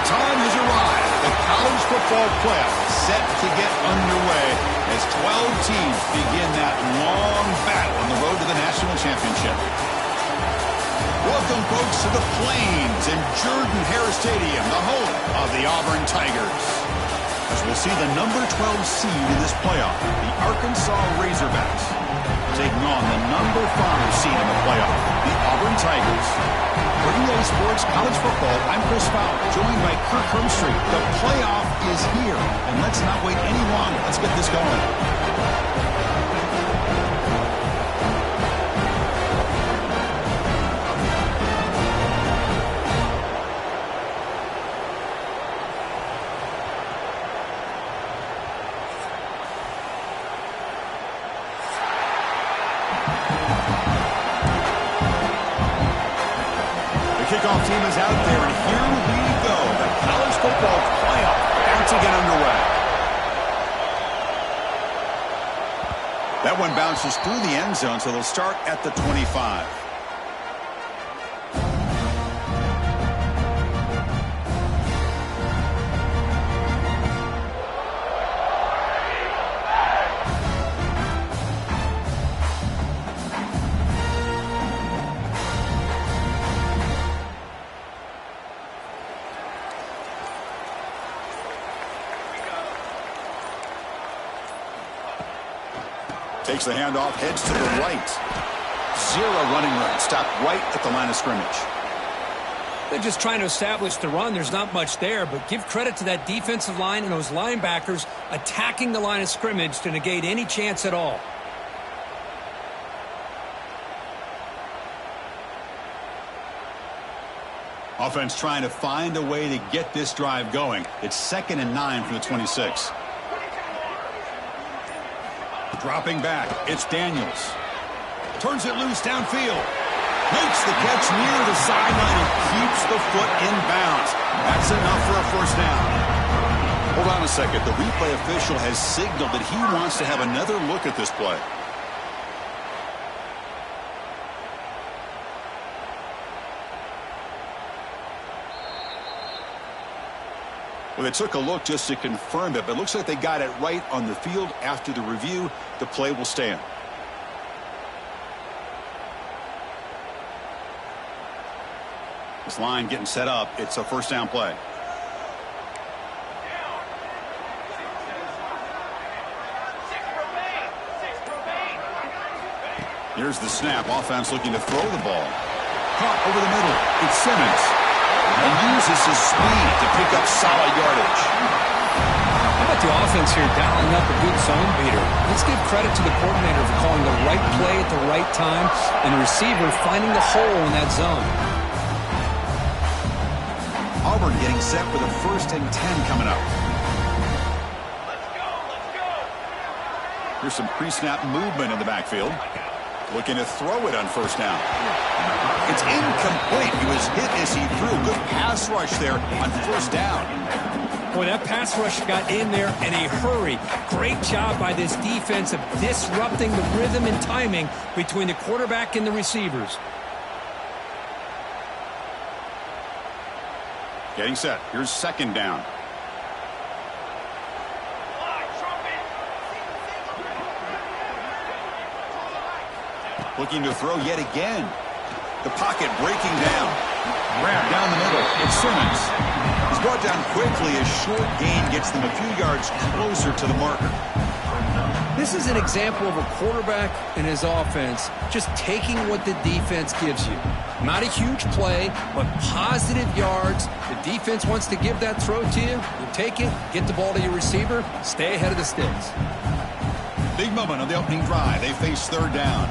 Time has arrived. The college football playoff is set to get underway as 12 teams begin that long battle on the road to the national championship. Welcome, folks, to the Plains and Jordan-Hare Stadium, the home of the Auburn Tigers. As we'll see the number 12 seed in this playoff, the Arkansas Razorbacks, taking on the number 5 seed in the playoff, the Auburn Tigers. For EA Sports College Football, I'm Chris Fowler, joined by Kirk Herbstreit. The playoff is here, and let's not wait any longer. Let's get this going. Kickoff team is out there, and here we go. The college football playoff about to get underway. That one bounces through the end zone, so they'll start at the 25. Takes the handoff, heads to the right. Zero running room. Stopped right at the line of scrimmage. They're just trying to establish the run. There's not much there, but give credit to that defensive line and those linebackers attacking the line of scrimmage to negate any chance at all. Offense trying to find a way to get this drive going. It's 2nd and 9 from the 26. Dropping back, it's Daniels. Turns it loose downfield. Makes the catch near the sideline and keeps the foot in bounds. That's enough for a first down. Hold on a second. The replay official has signaled that he wants to have another look at this play. Well, they took a look just to confirm it, but it looks like they got it right on the field. After the review, the play will stand. This line getting set up. It's a first down play. Here's the snap. Offense looking to throw the ball. Caught over the middle. It's Simmons. And uses his speed to pick up solid yardage. How about the offense here dialing up a good zone beater? Let's give credit to the coordinator for calling the right play at the right time and the receiver finding the hole in that zone. Auburn getting set with a 1st and 10 coming up. Here's some pre-snap movement in the backfield. Looking to throw it on first down. It's incomplete. He was hit as he threw. Good pass rush there on first down. Boy, that pass rush got in there in a hurry. Great job by this defense of disrupting the rhythm and timing between the quarterback and the receivers. Getting set. Here's second down. Looking to throw yet again. The pocket breaking down. Wrap down the middle. It's Simmons. He's brought down quickly as short gain gets them a few yards closer to the marker. This is an example of a quarterback and his offense just taking what the defense gives you. Not a huge play, but positive yards. The defense wants to give that throw to you. You take it, get the ball to your receiver, stay ahead of the sticks. Big moment on the opening drive. They face third down.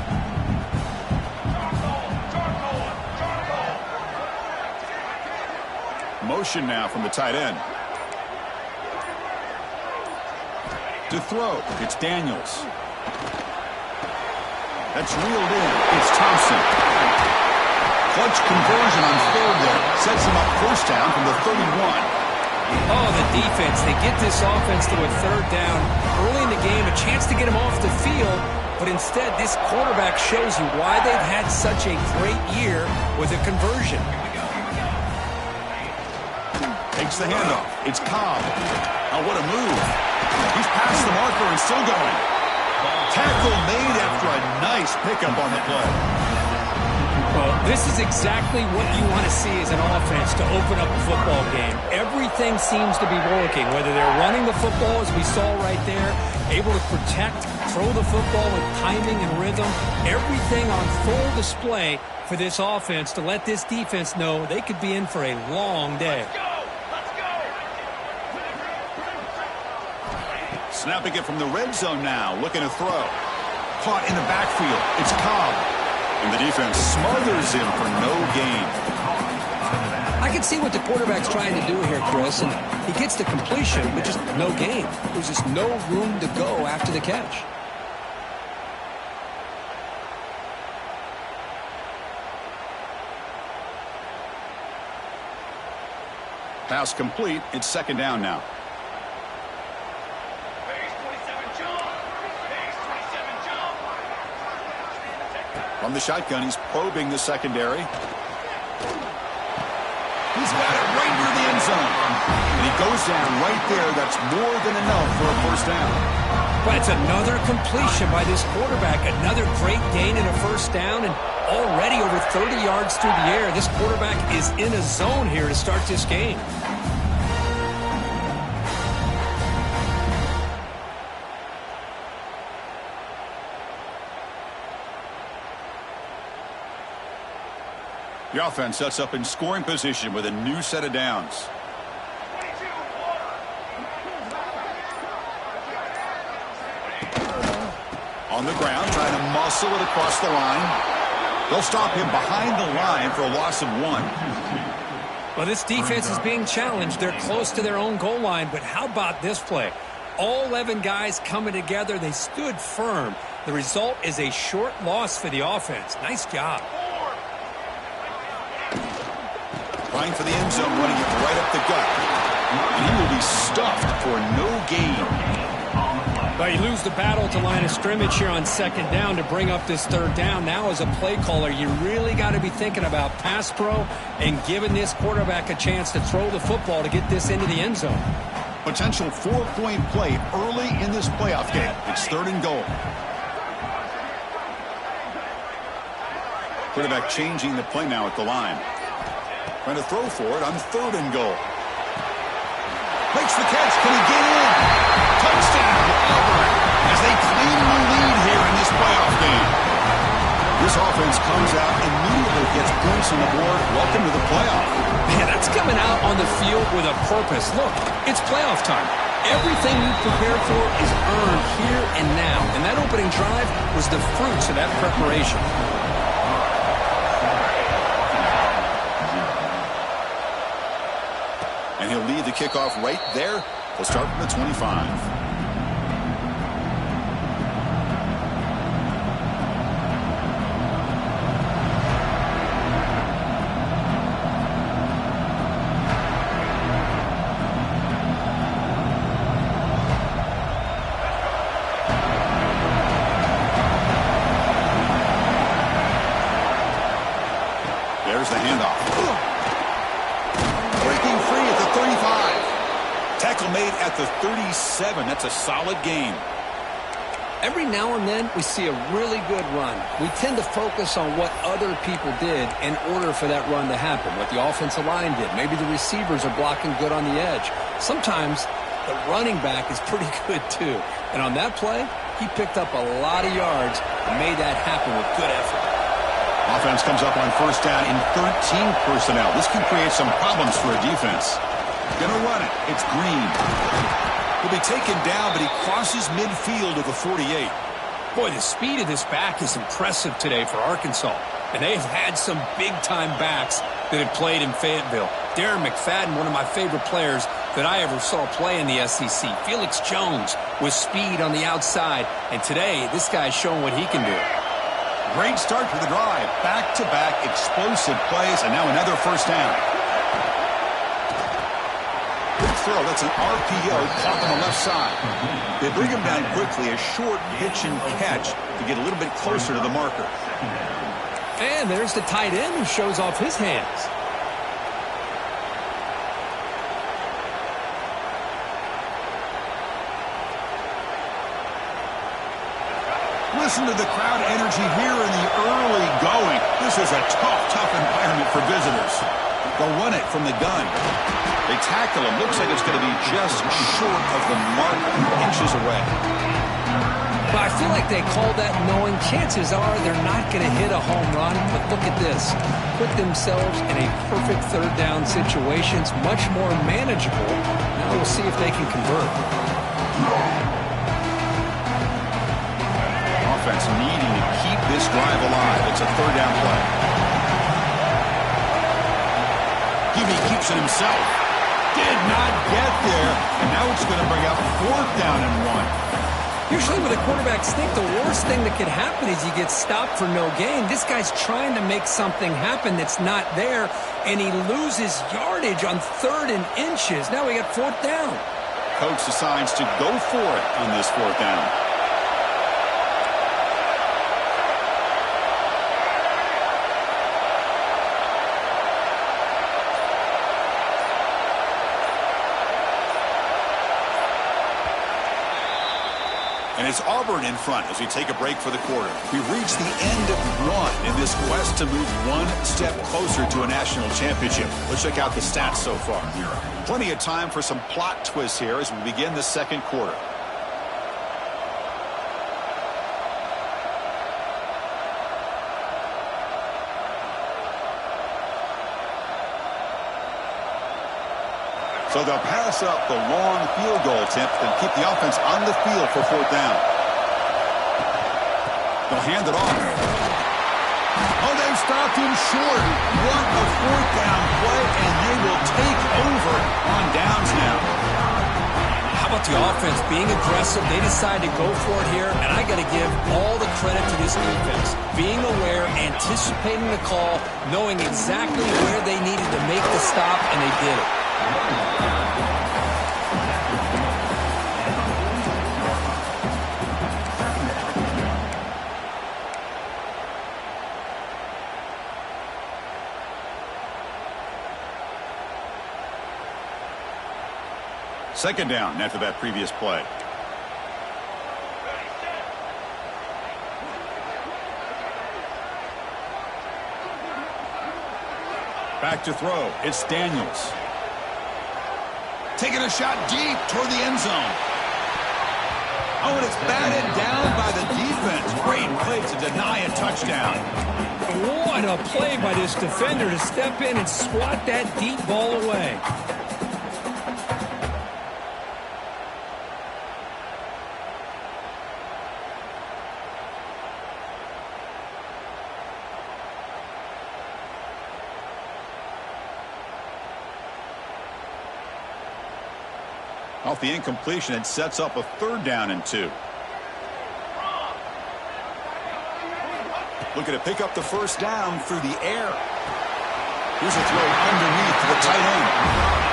Motion now from the tight end. To throw, it's Daniels. That's reeled in. It's Thompson. Clutch conversion on third there. Sets him up first down from the 31. Oh, the defense. They get this offense to a third down early in the game, a chance to get him off the field, but instead this quarterback shows you why they've had such a great year with a conversion. Takes the handoff. It's Cobb. Oh, what a move. He's past the marker and still going. Tackle made after a nice pickup on the play. Well, this is exactly what you want to see as an offense to open up a football game. Everything seems to be working, whether they're running the football, as we saw right there, able to protect, throw the football with timing and rhythm. Everything on full display for this offense to let this defense know they could be in for a long day. Snapping it from the red zone now, looking to throw. Caught in the backfield. It's Cobb. And the defense smothers him for no gain. I can see what the quarterback's trying to do here, Chris, and he gets the completion, but just no gain. There's just no room to go after the catch. Pass complete. It's second down now. From the shotgun, he's probing the secondary. He's got it right near the end zone. And he goes down right there. That's more than enough for a first down. But it's another completion by this quarterback. Another great gain in a first down, and already over 30 yards through the air. This quarterback is in a zone here to start this game. The offense sets up in scoring position with a new set of downs. On the ground, trying to muscle it across the line. They'll stop him behind the line for a loss of 1. Well, this defense is being challenged. They're close to their own goal line, but how about this play? All 11 guys coming together. They stood firm. The result is a short loss for the offense. Nice job. Trying for the end zone, running it right up the gut. And he will be stuffed for no gain. But you lose the battle at the line of scrimmage here on second down to bring up this third down. Now as a play caller, you really got to be thinking about pass pro and giving this quarterback a chance to throw the football to get this into the end zone. Potential 4-point play early in this playoff game. It's third and goal. Quarterback changing the play now at the line. Trying to throw for it on third and goal. Makes the catch. Can he get in? Touchdown, Auburn, as they claim the lead here in this playoff game. This offense comes out immediately, gets points on the board. Welcome to the playoff. Man, that's coming out on the field with a purpose. Look, it's playoff time. Everything you prepared for is earned here and now. And that opening drive was the fruits of that preparation. And he'll lead the kickoff right there. He'll start from the 25. There's the handoff. Great breaking free at the 35. Tackle made at the 37. That's a solid gain. Every now and then, we see a really good run. We tend to focus on what other people did in order for that run to happen, what the offensive line did. Maybe the receivers are blocking good on the edge. Sometimes the running back is pretty good, too. And on that play, he picked up a lot of yards and made that happen with good effort. Offense comes up on first down in 13 personnel. This can create some problems for a defense. Gonna run it. It's Green. He'll be taken down, but he crosses midfield of the 48. Boy, the speed of this back is impressive today for Arkansas. And they've had some big-time backs that have played in Fayetteville. Darren McFadden, one of my favorite players that I ever saw play in the SEC. Felix Jones with speed on the outside. And today, this guy's showing what he can do. Great start to the drive. Back-to-back explosive plays, and now another first down. Good throw. That's an RPO caught on the left side. They bring him down quickly, a short pitch and catch to get a little bit closer to the marker. And there's the tight end who shows off his hands. Listen to the crowd energy here in the early going. This is a tough environment for visitors. They'll run it from the gun. They tackle him. Looks like it's going to be just short of the mark, inches away. But I feel like they called that knowing chances are they're not going to hit a home run. But look at this. Put themselves in a perfect third down situation. It's much more manageable. Now we'll see if they can convert. Offense needing to keep this drive alive. It's a third down play. Gibby keeps it himself. Did not get there, and now it's going to bring up fourth down and 1. Usually with a quarterback sneak, the worst thing that could happen is you get stopped for no gain. This guy's trying to make something happen that's not there, and he loses yardage on 3rd and inches. Now we got fourth down. Coach decides to go for it on this fourth down. And it's Auburn in front as we take a break for the quarter. We've reached the end of one in this quest to move one step closer to a national championship. Let's check out the stats so far. Plenty of time for some plot twists here as we begin the second quarter. So they'll pass up the long field goal attempt and keep the offense on the field for fourth down. They'll hand it off. Oh, they've stopped him short. What a fourth down play, and they will take over on downs now. How about the offense being aggressive? They decide to go for it here, and I got to give all the credit to this defense. Being aware, anticipating the call, knowing exactly where they needed to make the stop, and they did it. Second down after that previous play. Back to throw. It's Daniels. Taking a shot deep toward the end zone. Oh, and it's batted down by the defense. Great play to deny a touchdown. What a play by this defender to step in and swat that deep ball away. Off the incompletion, it sets up a third down and 2. Looking to pick up the first down through the air. Here's a throw underneath to the tight end.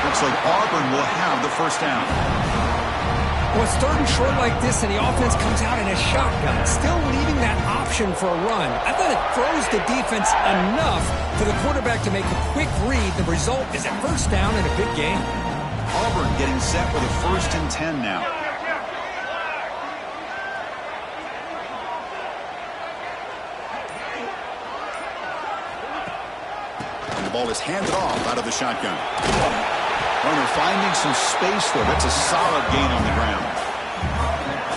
Looks like Auburn will have the first down. Well, it's third and short like this, and the offense comes out in a shotgun, still leaving that option for a run. I thought it throws the defense enough for the quarterback to make a quick read. The result is a first down in a big game. Auburn getting set with a 1st and 10 now. And the ball is handed off out of the shotgun. Runner finding some space there. That's a solid gain on the ground.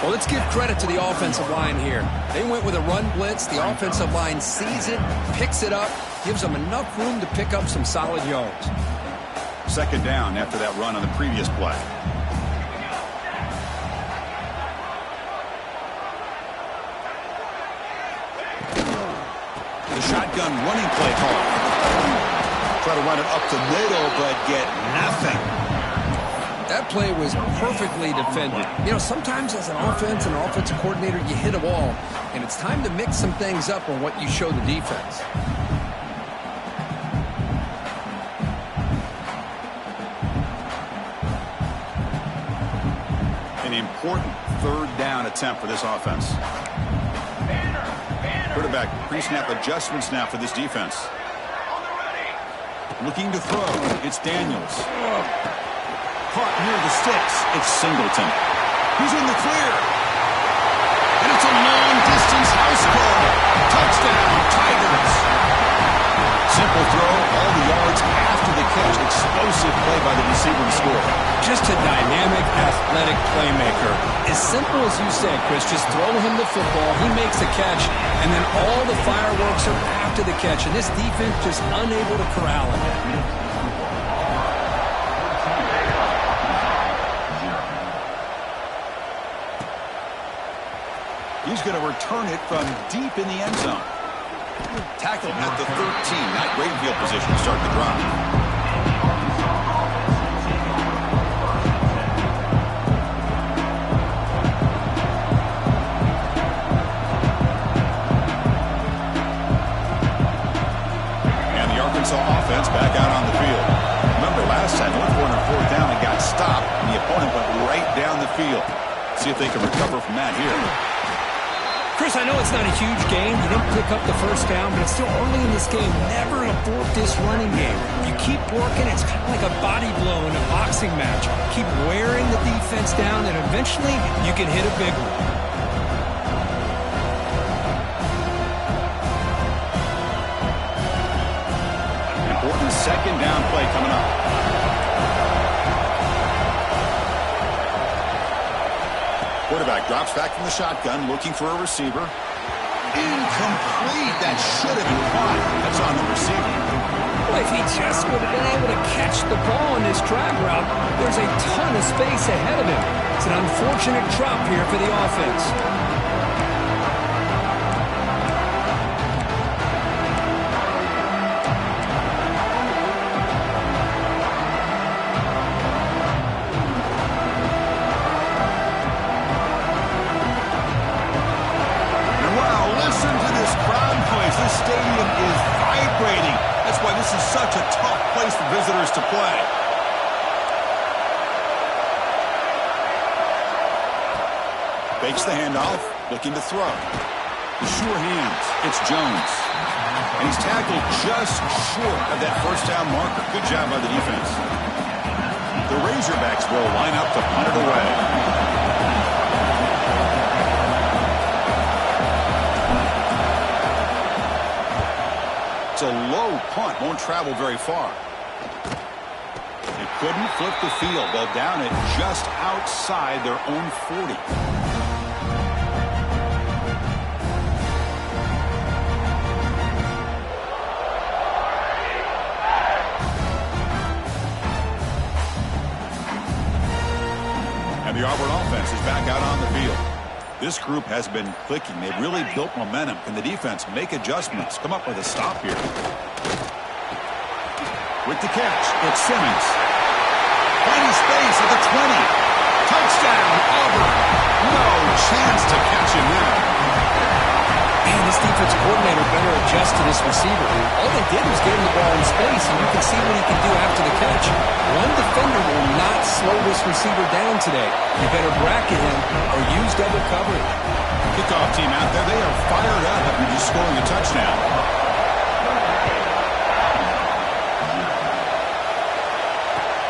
Well, let's give credit to the offensive line here. They went with a run blitz. The offensive line sees it, picks it up, gives them enough room to pick up some solid yards. 2nd down after that run on the previous play. The shotgun running play call. Try to run it up the middle, but get nothing. That play was perfectly defended. You know, sometimes as an offensive coordinator, you hit a wall, and it's time to mix some things up on what you show the defense. An important 3rd down attempt for this offense. Quarterback pre-snap adjustments now for this defense. Looking to throw. It's Daniels. Caught near the sticks. It's Singleton. He's in the clear. And it's a long-distance house call. Touchdown, Tigers. Simple throw, all the yards after the catch. Explosive play by the receiver to score. Just a dynamic, athletic playmaker. As simple as you said, Chris, just throw him the football, he makes a catch, and then all the fireworks are after the catch, and this defense just unable to corral him. He's going to return it from deep in the end zone. Tackled at the 13. Not great field position to start the drive. And the Arkansas offense back out on the field. Remember last time, looked for it on 4th down and got stopped, and the opponent went right down the field. See if they can recover from that here. Chris, I know it's not a huge game. You didn't pick up the first down, but it's still early in this game. Never abort this running game. You keep working. It's kind of like a body blow in a boxing match. Keep wearing the defense down, and eventually you can hit a big one. Important 2nd down play coming up. Quarterback drops back from the shotgun, looking for a receiver. Incomplete. That should have been caught. That's on the receiver. Well, if he just would have been able to catch the ball in this drag route, there's a ton of space ahead of him. It's an unfortunate drop here for the offense. This stadium is vibrating. That's why this is such a tough place for visitors to play. Fakes the handoff, looking to throw. The sure hands. It's Jones. And he's tackled just short of that 1st down marker. Good job by the defense. The Razorbacks will line up to punt it away. It's a low punt, won't travel very far. They couldn't flip the field. They'll down it just outside their own 40. And the Auburn offense is back out on the field. This group has been clicking. They've really built momentum. Can the defense make adjustments? Come up with a stop here. With the catch, it's Simmons. Plenty space at the 20. Touchdown, Auburn. No chance to catch him there. And this defense coordinator better adjust to this receiver. All they did was get him the ball in space, and you can see what he can do after the catch. One defender will not slow this receiver down today. You better bracket him or use double coverage. Kickoff team out there, they are fired up after just scoring a touchdown.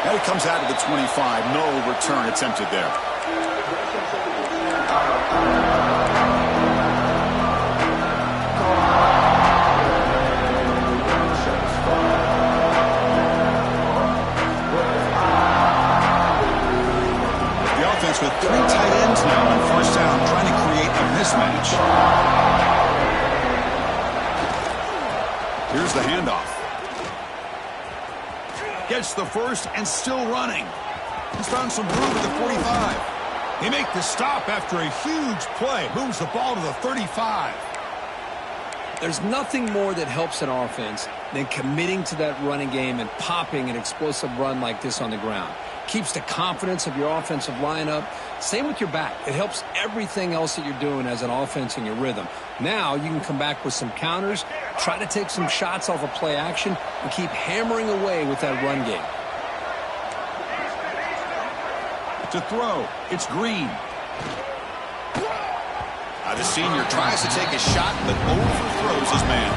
And it comes out to the 25. No return attempted there. With 3 tight ends now on first down, trying to create a mismatch. Here's the handoff. Gets the first and still running. He's found some room at the 45. They make the stop after a huge play. Moves the ball to the 35. There's nothing more that helps an offense than committing to that running game and popping an explosive run like this on the ground. Keeps the confidence of your offensive lineup. Same with your back. It helps everything else that you're doing as an offense in your rhythm. Now you can come back with some counters, try to take some shots off of play action, and keep hammering away with that run game. To throw, it's Green. The senior tries to take a shot, but overthrows his man.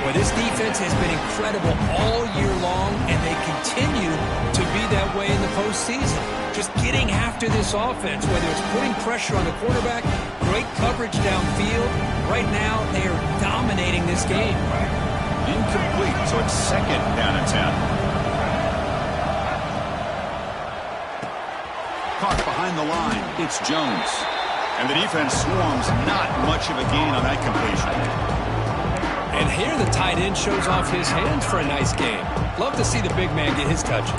Boy, this defense has been incredible all year long, and they continue to be that way in the postseason. Just getting after this offense, whether it's putting pressure on the quarterback, great coverage downfield. Right now, they are dominating this game. Incomplete, so it's second down and 10. Caught behind the line, it's Jones. And the defense swarms, not much of a gain on that completion. And here the tight end shows off his hands for a nice game. Love to see the big man get his touches.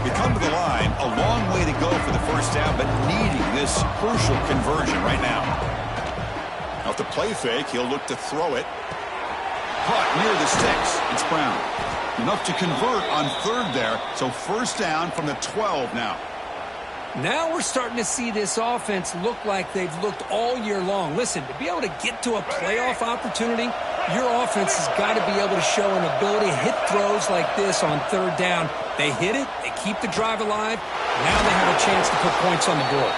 You come to the line, a long way to go for the first down, but needing this crucial conversion right now. Now, with the play fake, he'll look to throw it. Caught near the sticks. It's Brown. Enough to convert on third there, so first down from the 12 now. Now we're starting to see this offense look like they've looked all year long. Listen, to be able to get to a playoff opportunity, your offense has got to be able to show an ability to hit throws like this on third down. They hit it, they keep the drive alive. Now they have a chance to put points on the board.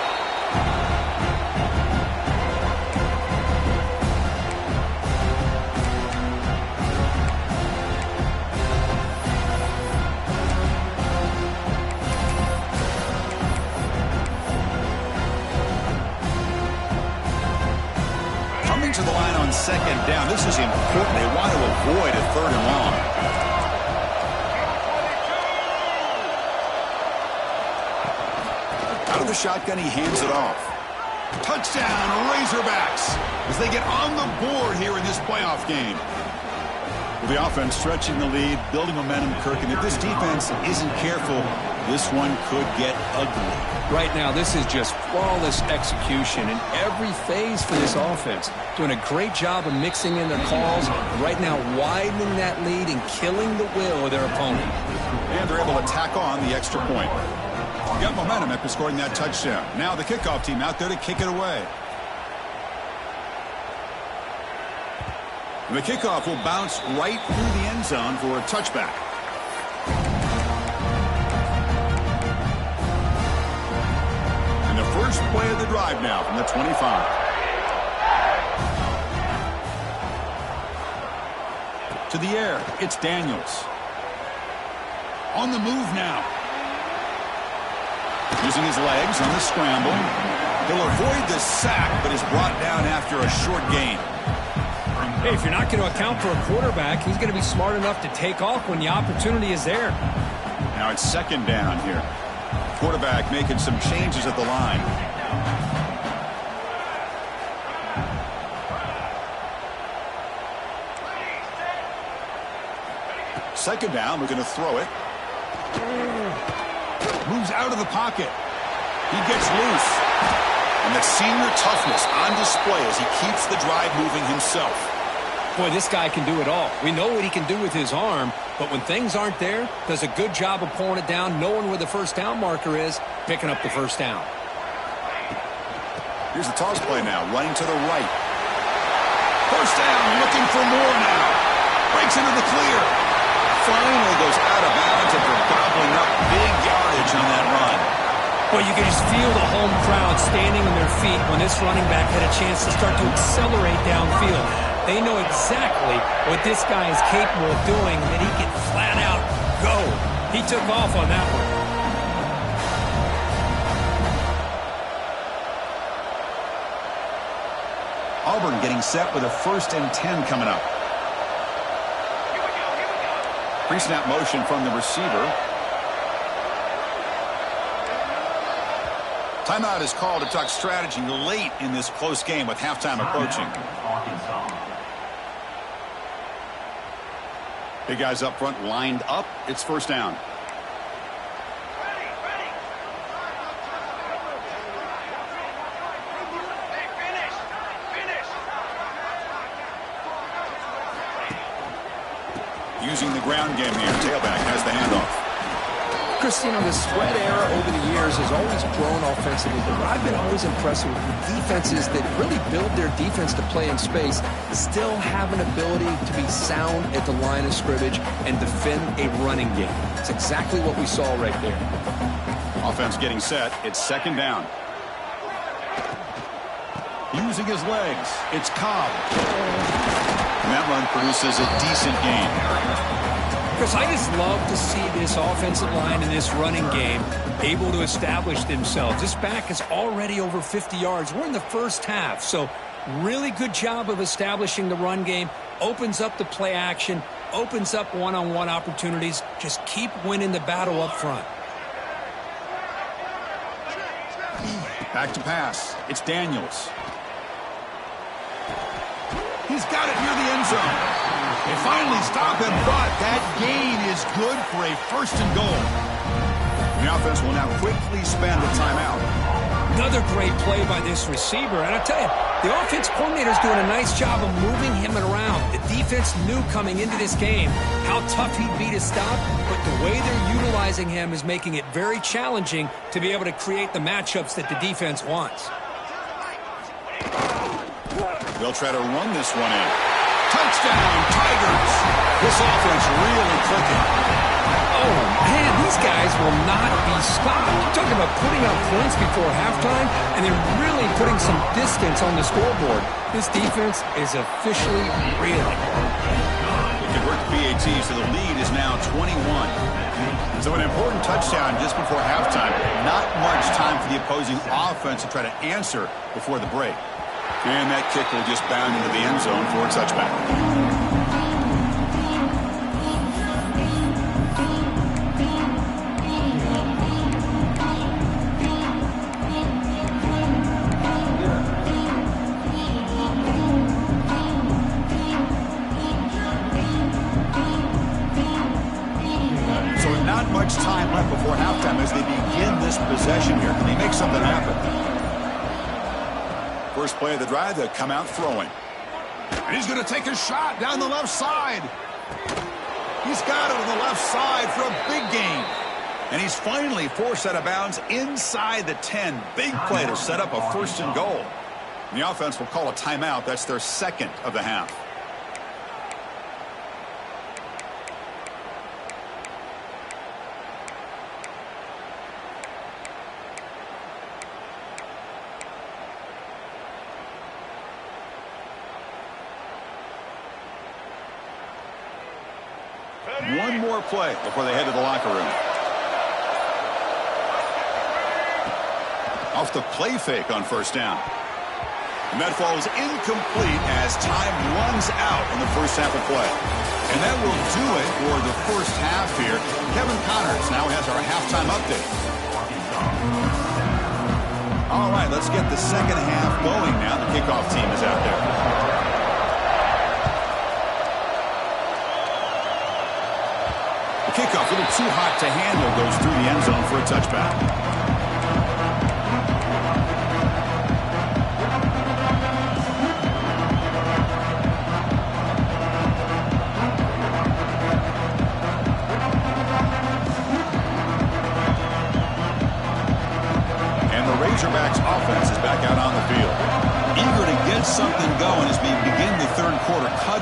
To the line on second down. This is important. They want to avoid a third and long. Out of the shotgun, he hands it off. Touchdown, Razorbacks, as they get on the board here in this playoff game. Well, the offense stretching the lead, building momentum, Kirk, and if this defense isn't careful, this one could get ugly. Right now, this is just flawless execution in every phase for this offense. Doing a great job of mixing in their calls. Right now, widening that lead and killing the will of their opponent. And they're able to tack on the extra point. Got momentum after scoring that touchdown. Now the kickoff team out there to kick it away. And the kickoff will bounce right through the end zone for a touchback. First play of the drive now from the 25. To the air, it's Daniels. On the move now. Using his legs on the scramble. He'll avoid the sack, but is brought down after a short gain. Hey, if you're not going to account for a quarterback, he's going to be smart enough to take off when the opportunity is there. Now it's second down here. Quarterback making some changes at the line. Second down, we're going to throw it. Moves out of the pocket. He gets loose. And that senior toughness on display as he keeps the drive moving himself. Boy, this guy can do it all. We know what he can do with his arm, but when things aren't there, does a good job of pulling it down, knowing where the first down marker is, picking up the first down. Here's the toss play now, running to the right. First down, looking for more now. Breaks into the clear. Finally goes out of bounds after gobbling up big yardage on that run. Well, you can just feel the home crowd standing on their feet when this running back had a chance to start to accelerate downfield. They know exactly what this guy is capable of doing, and that he can flat out go. He took off on that one. Auburn getting set with a 1st and 10 coming up. Pre-snap motion from the receiver. Timeout is called to talk strategy late in this close game with halftime approaching. Big guys up front lined up. It's first down. Using the ground game here. Tailback has the handoff. Christine, the spread era over the years has always grown offensively, but what I've been always impressed with defenses that really build their defense to play in space still have an ability to be sound at the line of scrimmage and defend a running game. It's exactly what we saw right there. Offense getting set. It's second down. Using his legs. It's Cobb. And that run produces a decent gain. Chris, I just love to see this offensive line and this running game able to establish themselves. This back is already over 50 yards. We're in the first half, so really good job of establishing the run game. Opens up the play action, opens up one-on-one opportunities. Just keep winning the battle up front. Back to pass. It's Daniels. He's got it near the end zone. They finally stop him, but that gain is good for a 1st and goal. The offense will now quickly spend a timeout. Another great play by this receiver. And I tell you, the offense coordinator is doing a nice job of moving him around. The defense knew coming into this game how tough he'd be to stop, but the way they're utilizing him is making it very challenging to be able to create the matchups that the defense wants. They'll try to run this one in. Touchdown, Tigers. This offense really clicking. Oh, man, these guys will not be stopped. You're talking about putting up points before halftime and then really putting some distance on the scoreboard. This defense is officially reeling. They convert the PATs, so the lead is now 21. So an important touchdown just before halftime. Not much time for the opposing offense to try to answer before the break. And that kick will just bound into the end zone for a touchback. So not much time left before halftime as they begin this possession here. Can they make something happen? First play of the drive, they'll come out throwing. And he's going to take a shot down the left side. He's got it on the left side for a big gain. And he's finally forced out of bounds inside the 10. Big play to set up a 1st and goal. And the offense will call a timeout. That's their 2nd of the half. One more play before they head to the locker room. Off the play fake on first down. And that falls incomplete as time runs out in the first half of play. And that will do it for the first half here. Kevin Connors now has our halftime update. All right, let's get the second half going now. The kickoff team is out there. The kickoff, a little too hot to handle, goes through the end zone for a touchback.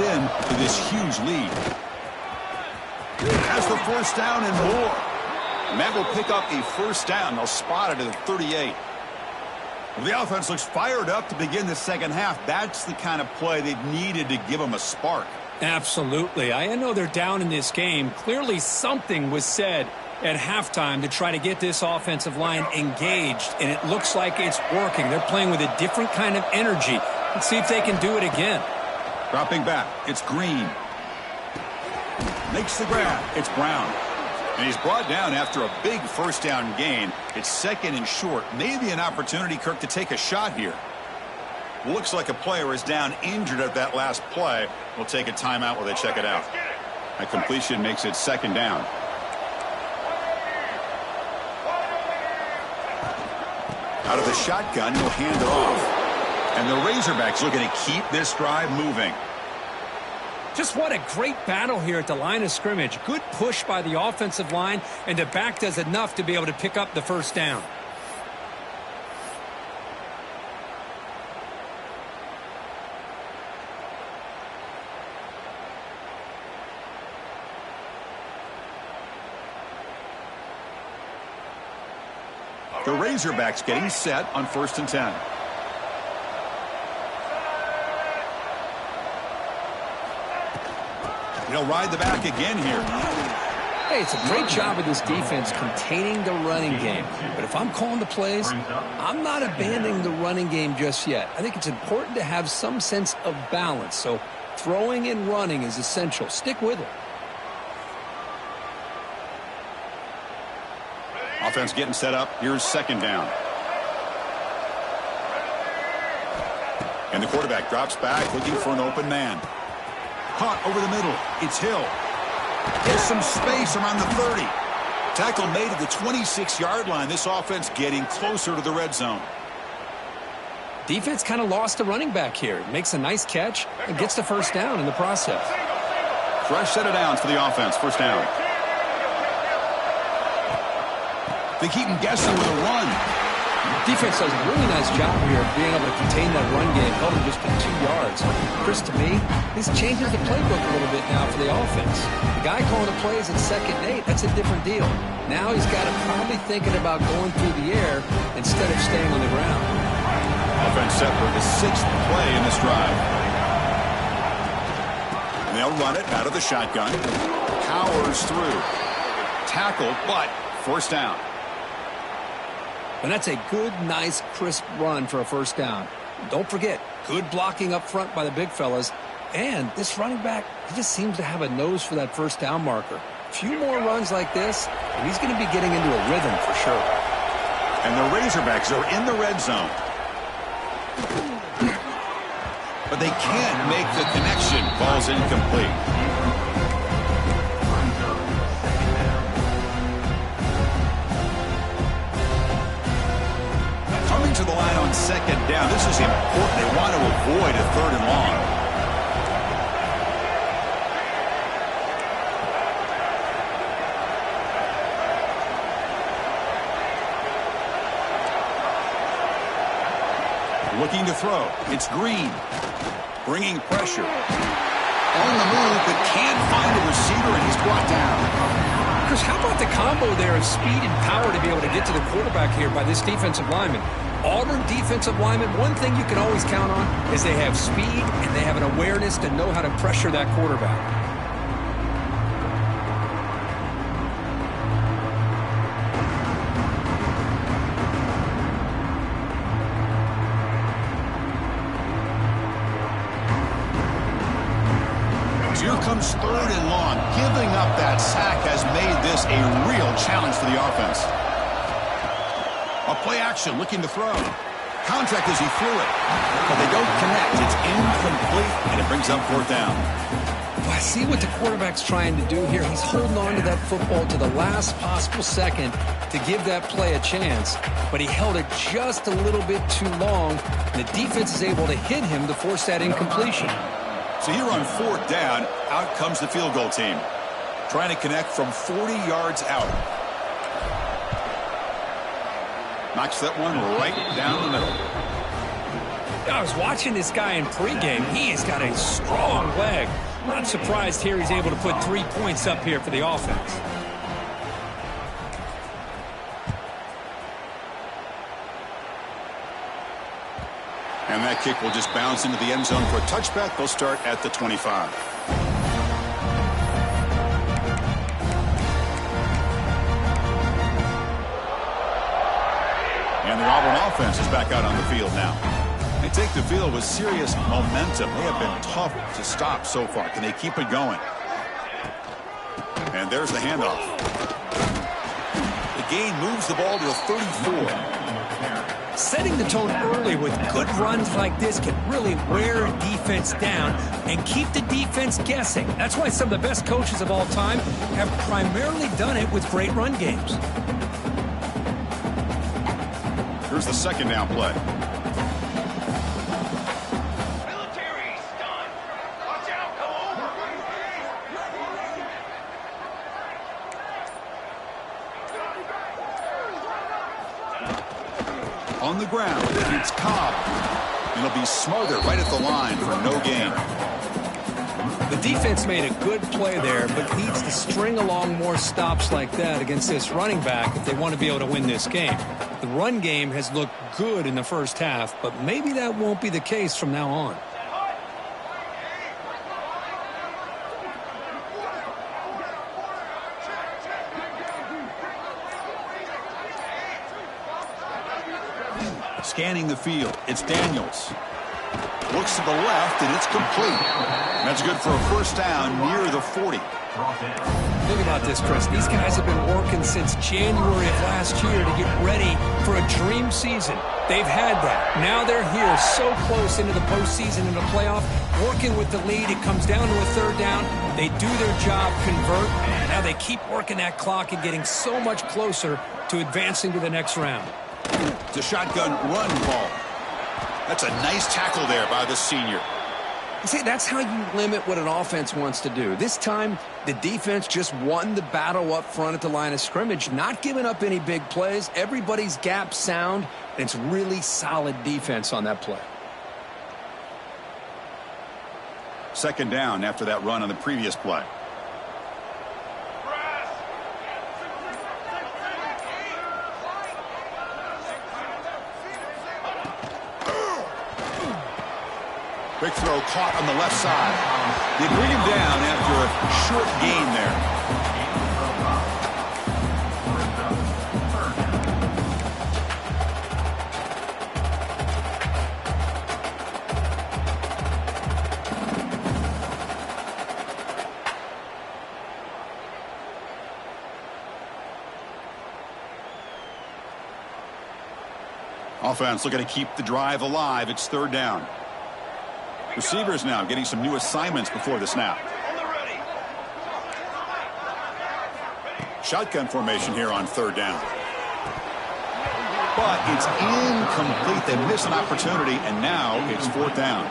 in to this huge lead. Has the first down and more. And that will pick up a first down. They'll spot it at the 38. Well, the offense looks fired up to begin the second half. That's the kind of play they needed to give them a spark. Absolutely. I know they're down in this game. Clearly something was said at halftime to try to get this offensive line engaged, and it looks like it's working. They're playing with a different kind of energy. Let's see if they can do it again. Dropping back, it's Green. Makes the grab. It's Brown. And he's brought down after a big first down gain. It's second and short. Maybe an opportunity, Kirk, to take a shot here. Looks like a player is down injured at that last play. We'll take a timeout while they check it out. That completion makes it second down. Out of the shotgun, he'll hand it off. And the Razorbacks looking to keep this drive moving. Just what a great battle here at the line of scrimmage. Good push by the offensive line, and the back does enough to be able to pick up the first down. The Razorbacks getting set on 1st and 10. He'll ride the back again here. Hey, it's a great job of this defense containing the running game. But if I'm calling the plays, I'm not abandoning the running game just yet. I think it's important to have some sense of balance. So throwing and running is essential. Stick with it. Offense getting set up. Here's second down. And the quarterback drops back looking for an open man. Caught over the middle. It's Hill. There's some space around the 30. Tackle made at the 26-yard line. This offense getting closer to the red zone. Defense kind of lost the running back here. Makes a nice catch and gets the first down in the process. Fresh set of downs for the offense. First down. They keep him guessing with a run. Defense does a really nice job here of being able to contain that run game, held him just to 2 yards. Chris, to me, this changes the playbook a little bit now for the offense. The guy calling the plays at 2nd and 8, that's a different deal. Now he's got to probably thinking about going through the air instead of staying on the ground. Offense set for the 6th play in this drive. And they'll run it out of the shotgun. Powers through. Tackled, but first down. And that's a good, nice, crisp run for a first down. Don't forget, good blocking up front by the big fellas. And this running back, he just seems to have a nose for that first down marker. A few more runs like this, and he's going to be getting into a rhythm for sure. And the Razorbacks are in the red zone. But they can't make the connection. Ball's incomplete. Coming to the line on second down. This is important. They want to avoid a 3rd and long. Looking to throw. It's Green. Bringing pressure. On the move, but can't find a receiver, and he's brought down. Chris, how about the combo there of speed and power to be able to get to the quarterback here by this defensive lineman? Auburn defensive lineman, one thing you can always count on is they have speed and they have an awareness to know how to pressure that quarterback. Here comes 3rd and long. Giving up that sack has made this a real challenge for the offense. A play action, looking to throw. Contact as he threw it. But they don't connect. It's incomplete, and it brings up 4th down. Well, I see what the quarterback's trying to do here. He's holding on to that football to the last possible second to give that play a chance. But he held it just a little bit too long, and the defense is able to hit him to force that incompletion. So here on 4th down, out comes the field goal team. Trying to connect from 40 yards out. Knocks that one right down the middle. I was watching this guy in pregame. He has got a strong leg. Not surprised here he's able to put 3 points up here for the offense. And that kick will just bounce into the end zone for a touchback. They'll start at the 25. And the Auburn offense is back out on the field now. They take the field with serious momentum. They have been tough to stop so far. Can they keep it going? And there's the handoff. The gain moves the ball to the 34. Setting the tone early with good runs like this can really wear a defense down and keep the defense guessing. That's why some of the best coaches of all time have primarily done it with great run games. Here's the second down play. On the ground, it's Cobb. And he'll be smothered right at the line for no gain. The defense made a good play there, but needs to string along more stops like that against this running back if they want to be able to win this game. The run game has looked good in the first half, but maybe that won't be the case from now on. Scanning the field, it's Daniels. Looks to the left, and it's complete. That's good for a first down near the 40. Think about this, Chris. These guys have been working since January of last year to get ready for a dream season. They've had that. Now they're here so close into the postseason and the playoff, working with the lead. It comes down to a third down. They do their job, convert. Now they keep working that clock and getting so much closer to advancing to the next round. It's a shotgun run ball. That's a nice tackle there by the senior. See, that's how you limit what an offense wants to do. This time, the defense just won the battle up front at the line of scrimmage, not giving up any big plays. Everybody's gap sound, and it's really solid defense on that play. Second down after that run on the previous play. Quick throw caught on the left side. They bring him down after a short gain there. Offense looking to keep the drive alive. It's third down. Receivers now getting some new assignments before the snap. Shotgun formation here on third down. But it's incomplete. They miss an opportunity, and now it's fourth down.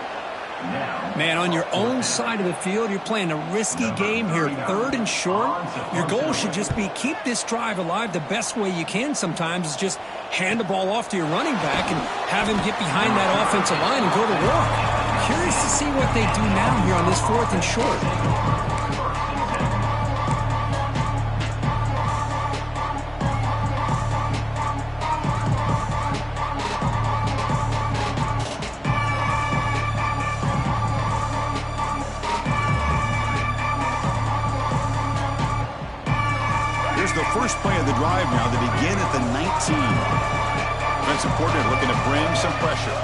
Man, on your own side of the field, you're playing a risky game here, third and short. Your goal should just be keep this drive alive. The best way you can sometimes is just hand the ball off to your running back and have him get behind that offensive line and go to work. Curious to see what they do now here on this fourth and short. Here's the first play of the drive now. They begin at the 19. Defensive coordinator looking to bring some pressure.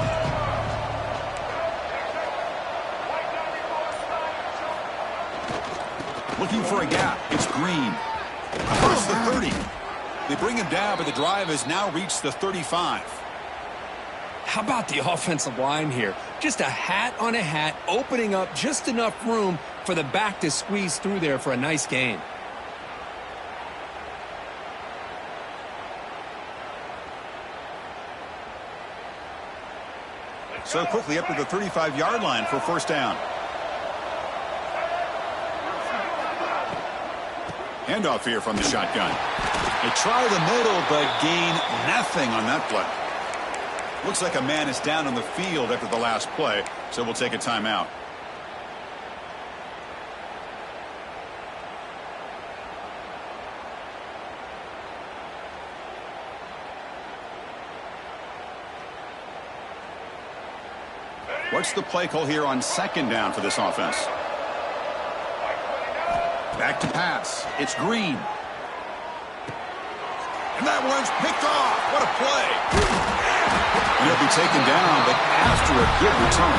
Looking for a gap. It's Green. Across the 30. They bring him down, but the drive has now reached the 35. How about the offensive line here? Just a hat on a hat, opening up just enough room for the back to squeeze through there for a nice gain. So quickly up to the 35-yard line for first down. Handoff here from the shotgun. They try the middle, but gain nothing on that play. Looks like a man is down on the field after the last play, so we'll take a timeout. What's the play call here on second down for this offense? Back to pass. It's Green. And that one's picked off. What a play. And he'll be taken down, but after a good return.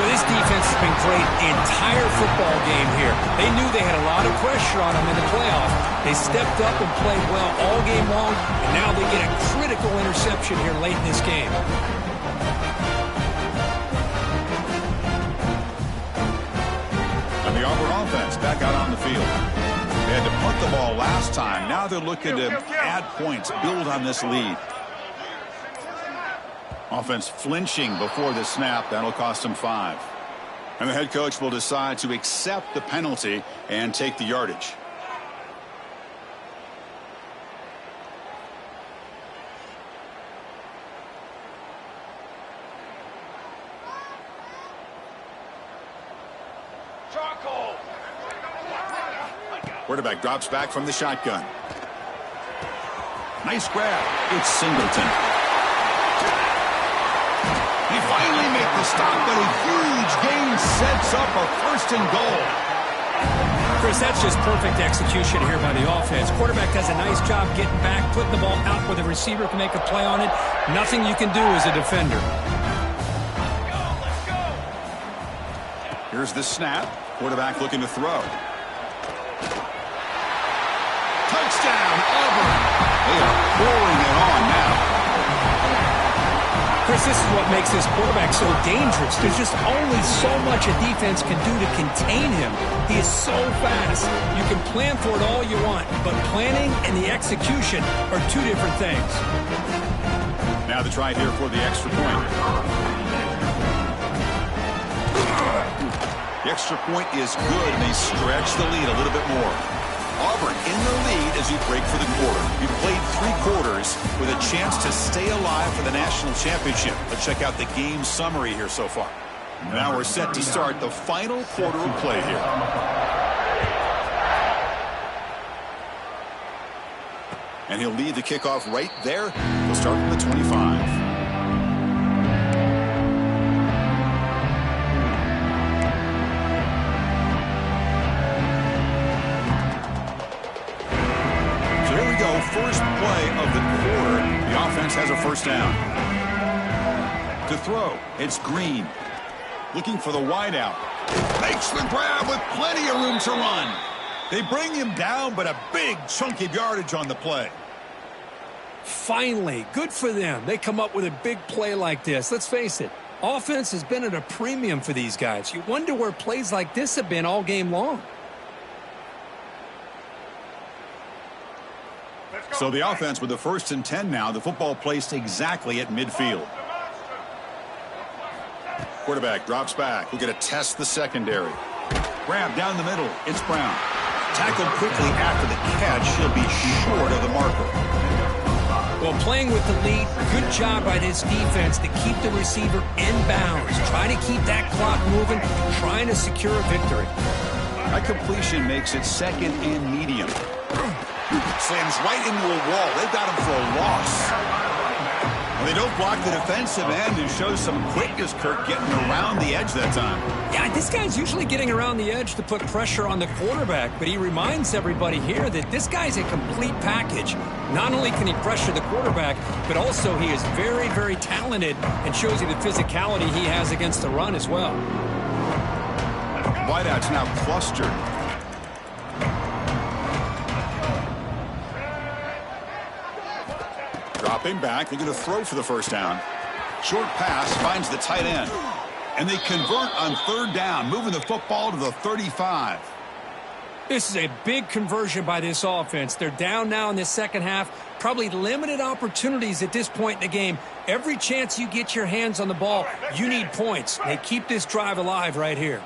Well, this defense has been great the entire football game here. They knew they had a lot of pressure on them in the playoffs. They stepped up and played well all game long, and now they get a critical interception here late in this game. And the Auburn offense back out on the field. They had to punt the ball last time. Now they're looking to add points, build on this lead. Offense flinching before the snap. That'll cost them 5. And the head coach will decide to accept the penalty and take the yardage. Quarterback drops back from the shotgun. Nice grab. It's Singleton. He finally made the stop, but a huge gain sets up a 1st and goal. Chris, that's just perfect execution here by the offense. Quarterback does a nice job getting back, putting the ball out where the receiver can make a play on it. Nothing you can do as a defender. Here's the snap. Quarterback looking to throw. Touchdown, Auburn. They are pouring it on now. Chris, this is what makes this quarterback so dangerous. There's just only so much a defense can do to contain him. He is so fast. You can plan for it all you want, but planning and the execution are 2 different things. Now the try here for the extra point. The extra point is good, and they stretch the lead a little bit more. Auburn in the lead as you break for the quarter. You played 3 quarters with a chance to stay alive for the national championship. Let's check out the game summary here so far. Now we're set to start the final quarter of play here. And he'll lead the kickoff right there. He'll start from the 25. First play of the quarter. The offense has a 1st down. To throw, it's Green. Looking for the wideout. Makes the grab with plenty of room to run. They bring him down, but a big chunk of yardage on the play. Finally, good for them. They come up with a big play like this. Let's face it, offense has been at a premium for these guys. You wonder where plays like this have been all game long. So the offense with the 1st and 10 now. The football placed exactly at midfield. Quarterback drops back. We're going to test the secondary. Grab down the middle. It's Brown. Tackled quickly after the catch. He'll be short of the marker. Well, playing with the lead, good job by this defense to keep the receiver in bounds. Trying to keep that clock moving, trying to secure a victory. That completion makes it 2nd and medium. Slams right into a wall. They've got him for a loss. Well, they don't block the defensive end and show some quickness, Kirk, getting around the edge that time. Yeah, this guy's usually getting around the edge to put pressure on the quarterback, but he reminds everybody here that this guy's a complete package. Not only can he pressure the quarterback, but also he is very, very talented and shows you the physicality he has against the run as well. Wideout's now clustered. Dropping back, they're going to throw for the 1st down. Short pass finds the tight end. And they convert on 3rd down, moving the football to the 35. This is a big conversion by this offense. They're down now in the 2nd half. Probably limited opportunities at this point in the game. Every chance you get your hands on the ball, you need points. They keep this drive alive right here.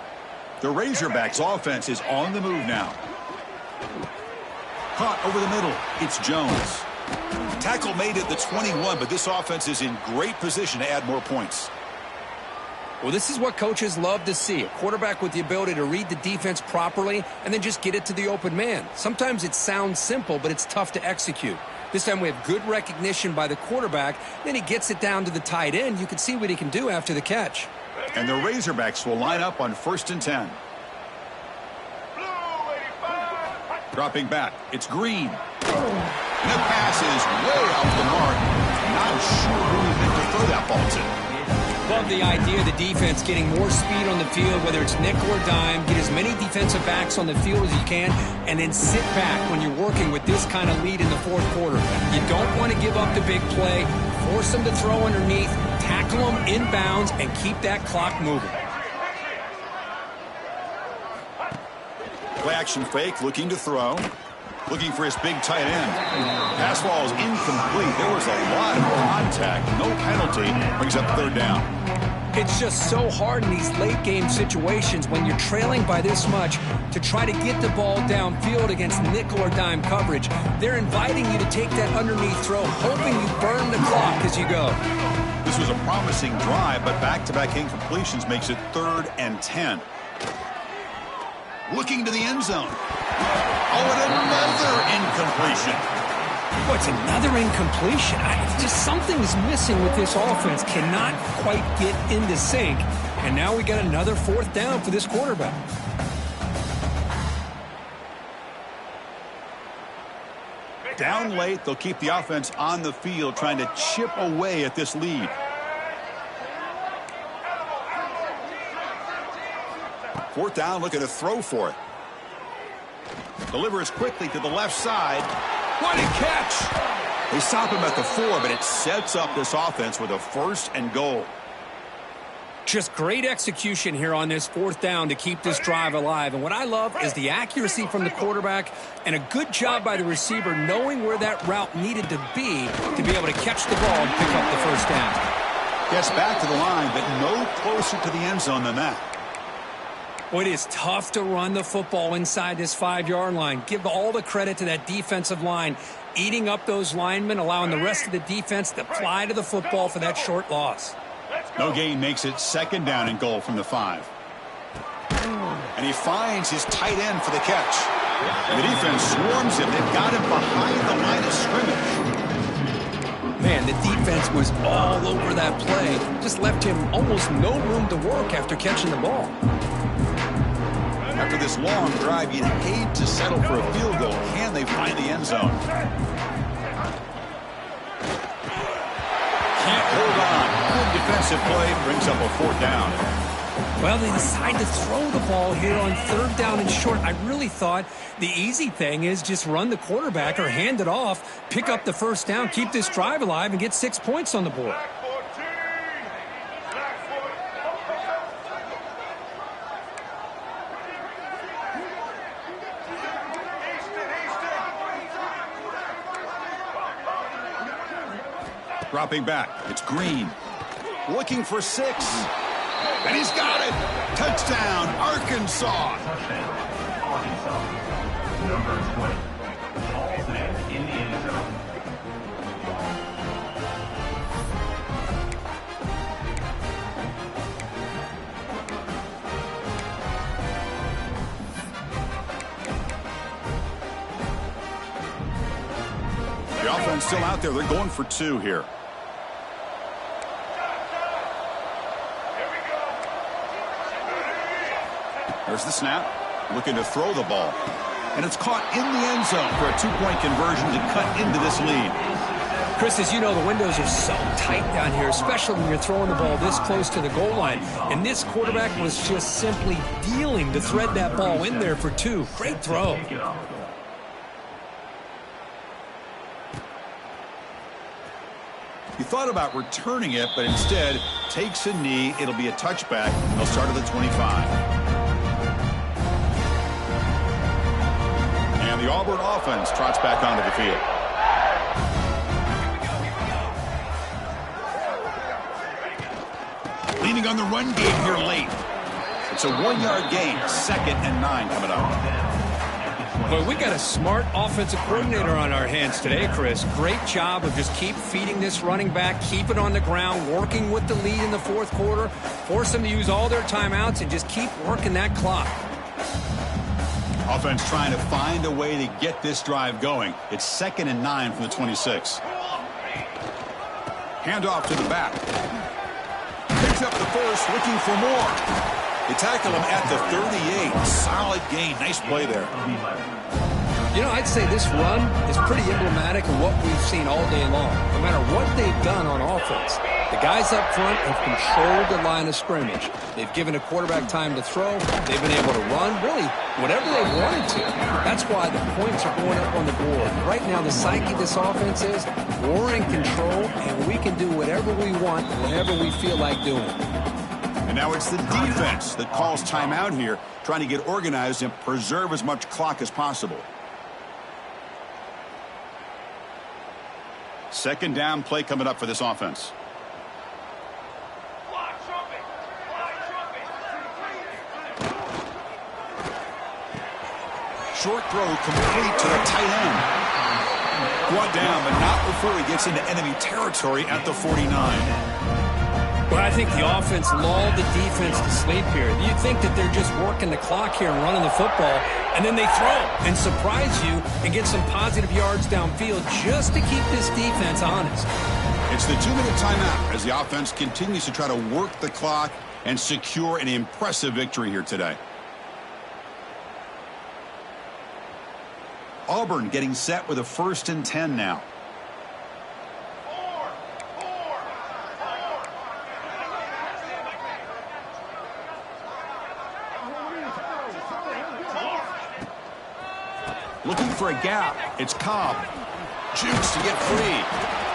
The Razorbacks offense is on the move now. Caught over the middle. It's Jones. Tackle made at the 21, but this offense is in great position to add more points. Well, this is what coaches love to see. A quarterback with the ability to read the defense properly and then just get it to the open man. Sometimes it sounds simple, but it's tough to execute. This time we have good recognition by the quarterback. Then he gets it down to the tight end. You can see what he can do after the catch. And the Razorbacks will line up on 1st and 10. Dropping back, it's Green. And the pass is way off the mark. Not sure who he meant to throw that ball to. Love the idea of the defense getting more speed on the field, whether it's nickel or dime. Get as many defensive backs on the field as you can, and then sit back when you're working with this kind of lead in the fourth quarter. You don't want to give up the big play. Force them to throw underneath, tackle them inbounds, and keep that clock moving. Play action fake, looking to throw. Looking for his big tight end. Pass ball is incomplete. There was a lot of contact. No penalty. Brings up 3rd down. It's just so hard in these late game situations when you're trailing by this much to try to get the ball downfield against nickel or dime coverage. They're inviting you to take that underneath throw, hoping you burn the clock as you go. This was a promising drive, but back-to-back incompletions makes it 3rd and 10. Looking to the end zone. Oh, and another incompletion. What's another incompletion? Just something is missing with this offense. Cannot quite get into sync. And now we got another 4th down for this quarterback. Down late, they'll keep the offense on the field trying to chip away at this lead. 4th down, looking to throw for it. Delivers quickly to the left side. What a catch! They stop him at the 4, but it sets up this offense with a 1st and goal. Just great execution here on this 4th down to keep this drive alive. And what I love is the accuracy from the quarterback and a good job by the receiver knowing where that route needed to be able to catch the ball and pick up the 1st down. Gets back to the line, but no closer to the end zone than that. Well, it is tough to run the football inside this 5-yard line. Give all the credit to that defensive line, eating up those linemen, allowing the rest of the defense to fly to the football for that short loss. No gain makes it 2nd down and goal from the 5. And he finds his tight end for the catch. And the defense swarms him. They've got him behind the line of scrimmage. Man, the defense was all over that play. Just left him almost no room to work after catching the ball. After this long drive, you'd hate to settle for a field goal. Can they find the end zone? Can't hold on. Good defensive play brings up a 4th down. Well, they decide to throw the ball here on 3rd down and short. I really thought the easy thing is just run the quarterback or hand it off, pick up the 1st down, keep this drive alive, and get 6 points on the board. Dropping back, it's Green. Looking for 6. And he's got it. Touchdown, Arkansas. Number 20. All-Net in the end zone. The offense still out there. They're going for 2 here. There's the snap. Looking to throw the ball. And it's caught in the end zone for a 2-point conversion to cut into this lead. Chris, as you know, the windows are so tight down here, especially when you're throwing the ball this close to the goal line. And this quarterback was just simply dealing to thread that ball in there for 2. Great throw. He thought about returning it, but instead takes a knee. It'll be a touchback. They'll start at the 25. And the Auburn offense trots back onto the field. Leaning on the run game here late. It's a 1-yard gain. 2nd and 9 coming up. Well, we got a smart offensive coordinator on our hands today, Chris. Great job of just keep feeding this running back, keep it on the ground, working with the lead in the 4th quarter, force them to use all their timeouts, and just keep working that clock. Offense trying to find a way to get this drive going. It's 2nd and 9 from the 26. Handoff to the back. Picks up the first, looking for more. They tackle him at the 38. Solid gain. Nice play there. You know, I'd say this run is pretty emblematic of what we've seen all day long. No matter what they've done on offense, the guys up front have controlled the line of scrimmage. They've given a quarterback time to throw. They've been able to run, really, whatever they wanted to. That's why the points are going up on the board. Right now, the psyche of this offense is we're in control, and we can do whatever we want, whenever we feel like doing it. And now it's the defense that calls timeout here, trying to get organized and preserve as much clock as possible. 2nd down play coming up for this offense. Short throw complete to the tight end. Brought down, but not before he gets into enemy territory at the 49. Well, I think the offense lulled the defense to sleep here. You'd think that they're just working the clock here and running the football, and then they throw and surprise you and get some positive yards downfield just to keep this defense honest. It's the 2-minute timeout as the offense continues to try to work the clock and secure an impressive victory here today. Auburn getting set with a 1st and 10 now. Looking for a gap. It's Cobb. Jukes to get free.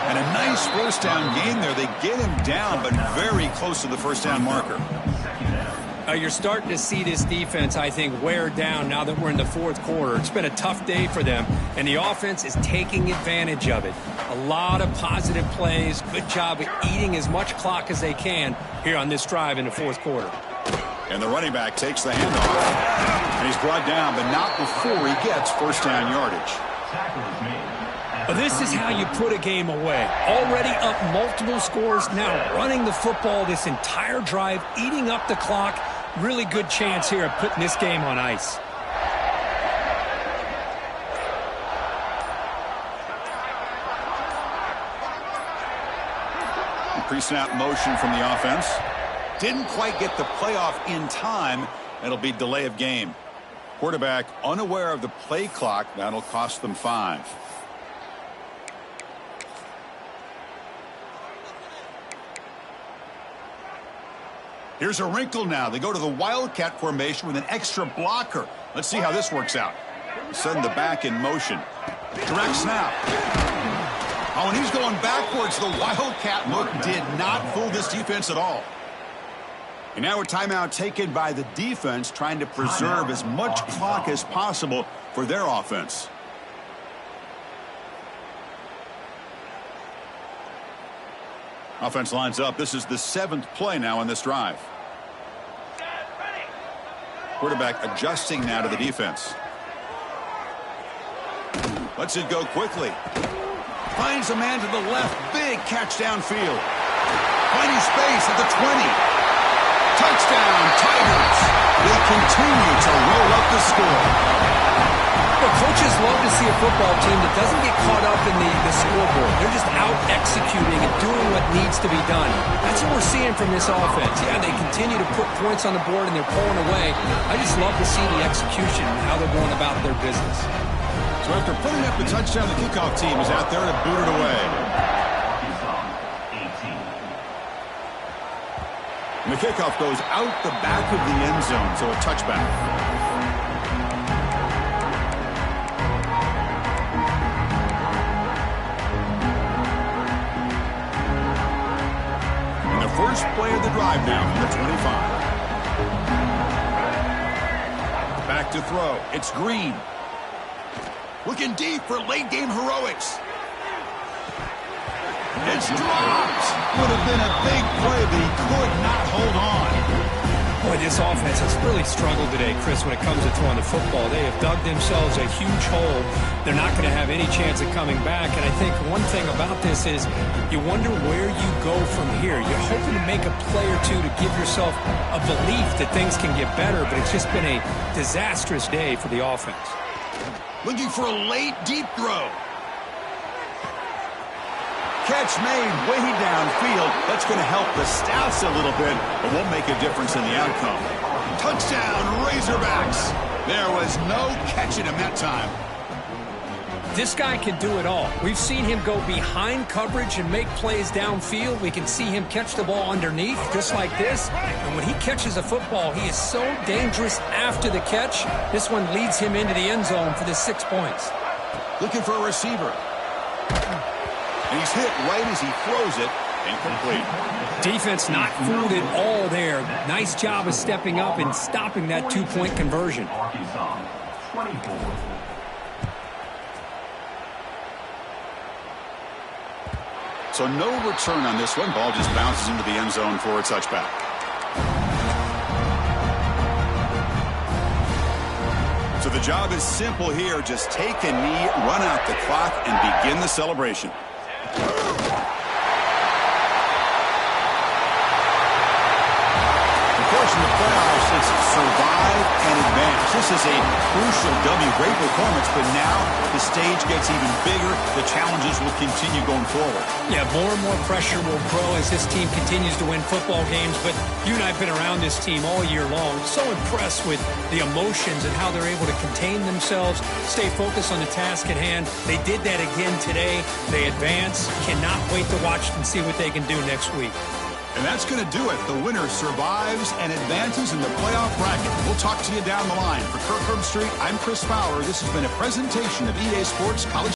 And a nice first down gain there. They get him down, but very close to the first down marker. You're starting to see this defense, I think, wear down now that we're in the 4th quarter. It's been a tough day for them, and the offense is taking advantage of it. A lot of positive plays. Good job of eating as much clock as they can here on this drive in the 4th quarter. And the running back takes the handoff. And he's brought down, but not before he gets first down yardage. But this is how you put a game away. Already up multiple scores, now running the football this entire drive, eating up the clock. Really good chance here of putting this game on ice. Pre-snap motion from the offense. Didn't quite get the playoff in time. It'll be delay of game. Quarterback unaware of the play clock. That'll cost them 5. Here's a wrinkle now. They go to the Wildcat formation with an extra blocker. Let's see how this works out. Send the back in motion. Direct snap. Oh, and he's going backwards. The Wildcat look did not fool this defense at all. And now a timeout taken by the defense, trying to preserve as much clock as possible for their offense. Offense lines up. This is the 7th play now on this drive. Quarterback adjusting now to the defense. Lets it go quickly. Finds a man to the left. Big catch downfield. Finding space at the 20. Touchdown, Tigers. They continue to roll up the score. Well, coaches love to see a football team that doesn't get caught up in the scoreboard. They're just out executing and doing what needs to be done. That's what we're seeing from this offense. Yeah, they continue to put points on the board and they're pulling away. I just love to see the execution and how they're going about their business. So after putting up the touchdown, the kickoff team is out there to boot it away. And the kickoff goes out the back of the end zone, so a touchback. And the first play of the drive now from the 25. Back to throw. It's Green. Looking deep for late-game heroics. It's dropped. Would have been a big play, but he could not hold on. Boy, this offense has really struggled today, Chris, when it comes to throwing the football. They have dug themselves a huge hole. They're not going to have any chance of coming back. And I think one thing about this is you wonder where you go from here. You're hoping to make a play or two to give yourself a belief that things can get better, but it's just been a disastrous day for the offense. Looking for a late, deep throw. Catch made way downfield. That's going to help the Stouts a little bit, but won't make a difference in the outcome. Touchdown, Razorbacks. There was no catching him that time. This guy can do it all. We've seen him go behind coverage and make plays downfield. We can see him catch the ball underneath, just like this. And when he catches a football, he is so dangerous after the catch. This one leads him into the end zone for the 6 points. Looking for a receiver. And he's hit right as he throws it. Incomplete. Defense not fooled at all there. Nice job of stepping up and stopping that 2-point conversion. Arkansas, 24. So no return on this one. Ball just bounces into the end zone for a touchback. So the job is simple here. Just take a knee, run out the clock, and begin the celebration. In the playoffs, it's survive and advance. This is a crucial W. Great performance, but now the stage gets even bigger. The challenges will continue going forward. Yeah, more and more pressure will grow as this team continues to win football games. But you and I have been around this team all year long. So impressed with the emotions and how they're able to contain themselves, stay focused on the task at hand. They did that again today. They advance. Cannot wait to watch and see what they can do next week. And that's going to do it. The winner survives and advances in the playoff bracket. We'll talk to you down the line. For Kirk Herbstreit, I'm Chris Fowler. This has been a presentation of EA Sports College